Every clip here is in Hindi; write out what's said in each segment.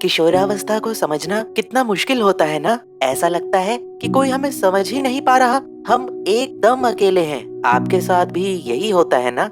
किशोरावस्था को समझना कितना मुश्किल होता है ना। ऐसा लगता है कि कोई हमें समझ ही नहीं पा रहा। हम एकदम अकेले हैं। आपके साथ भी यही होता है ना?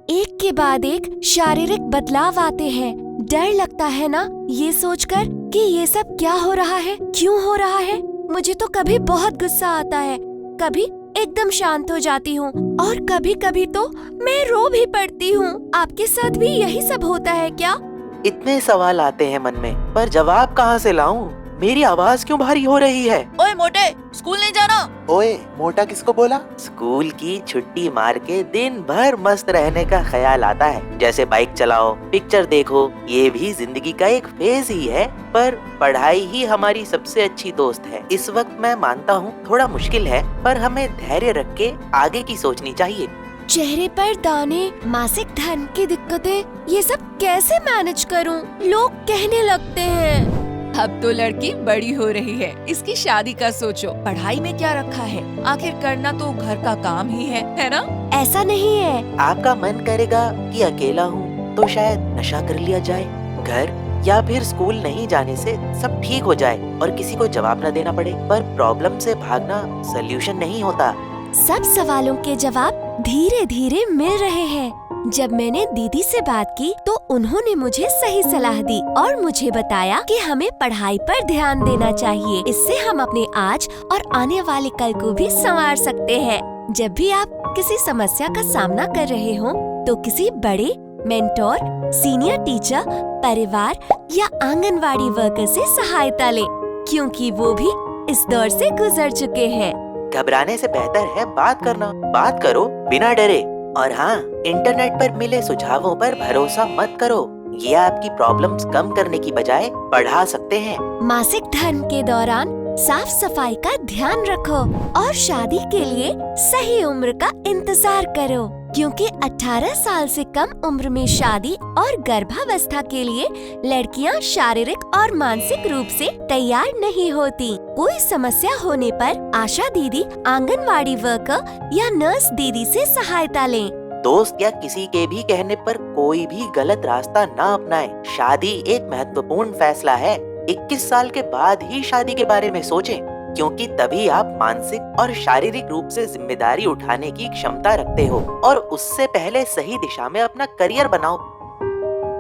एक के बाद एक शारीरिक बदलाव आते हैं। डर लगता है ना ये सोचकर कि ये सब क्या हो रहा है, क्यों हो रहा है। मुझे तो कभी बहुत गुस्सा आता है, कभी एकदम शांत हो जाती हूँ और कभी कभी तो मैं रो भी पड़ती हूँ। आपके साथ भी यही सब होता है क्या? इतने सवाल आते हैं मन में, पर जवाब कहाँ से लाऊं? मेरी आवाज क्यों भारी हो रही है? ओए मोटे, स्कूल नहीं जाना? ओए मोटा किसको बोला? स्कूल की छुट्टी मार के दिन भर मस्त रहने का ख्याल आता है। जैसे बाइक चलाओ, पिक्चर देखो, ये भी जिंदगी का एक फेज ही है। पर पढ़ाई ही हमारी सबसे अच्छी दोस्त है। इस वक्त मैं मानता हूँ थोड़ा मुश्किल है, पर हमें धैर्य रख के आगे की सोचनी चाहिए। चेहरे पर दाने, मासिक धर्म की दिक्कतें, ये सब कैसे मैनेज करूं? लोग कहने लगते हैं अब तो लड़की बड़ी हो रही है, इसकी शादी का सोचो। पढ़ाई में क्या रखा है? आखिर करना तो घर का काम ही है ना? ऐसा नहीं है। आपका मन करेगा कि अकेला हूँ तो शायद नशा कर लिया जाए, घर या फिर स्कूल नहीं जाने से सब ठीक हो जाए और किसी को जवाब न देना पड़े। पर प्रॉब्लम से भागना सल्यूशन नहीं होता। सब सवालों के जवाब धीरे धीरे मिल रहे हैं। जब मैंने दीदी से बात की तो उन्होंने मुझे सही सलाह दी और मुझे बताया कि हमें पढ़ाई पर ध्यान देना चाहिए। इससे हम अपने आज और आने वाले कल को भी संवार सकते हैं। जब भी आप किसी समस्या का सामना कर रहे हो तो किसी बड़े मेंटोर, सीनियर टीचर, परिवार या आंगनवाड़ी वर्कर से सहायता लें, क्योंकि वो भी इस दौर से गुजर चुके हैं। घबराने से बेहतर है बात करना। बात करो बिना डरे। और हाँ, इंटरनेट पर मिले सुझावों पर भरोसा मत करो। ये आपकी प्रॉब्लम्स कम करने की बजाय बढ़ा सकते हैं। मासिक धर्म के दौरान साफ सफाई का ध्यान रखो और शादी के लिए सही उम्र का इंतजार करो, क्योंकि 18 साल से कम उम्र में शादी और गर्भावस्था के लिए लड़कियां शारीरिक और मानसिक रूप से तैयार नहीं होती। कोई समस्या होने पर आशा दीदी, आंगनवाड़ी वर्कर या नर्स दीदी से सहायता लें। दोस्त या किसी के भी कहने पर कोई भी गलत रास्ता ना अपनाएं। शादी एक महत्वपूर्ण फैसला है। 21 साल के बाद ही शादी के बारे में सोचें, क्योंकि तभी आप मानसिक और शारीरिक रूप से जिम्मेदारी उठाने की क्षमता रखते हो और उससे पहले सही दिशा में अपना करियर बनाओ।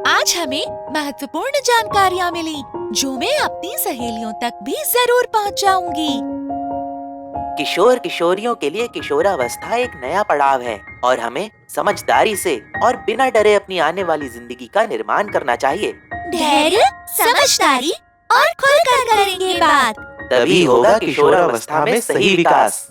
आज हमें महत्वपूर्ण जानकारियाँ मिली, जो मैं अपनी सहेलियों तक भी जरूर पहुँचाऊंगी। किशोर किशोरियों के लिए किशोरावस्था एक नया पड़ाव है और हमें समझदारी से और बिना डरे अपनी आने वाली जिंदगी का निर्माण करना चाहिए। धैर्य, समझदारी और खुलकर करेंगे बात। तभी होगा किशोरावस्था में सही विकास।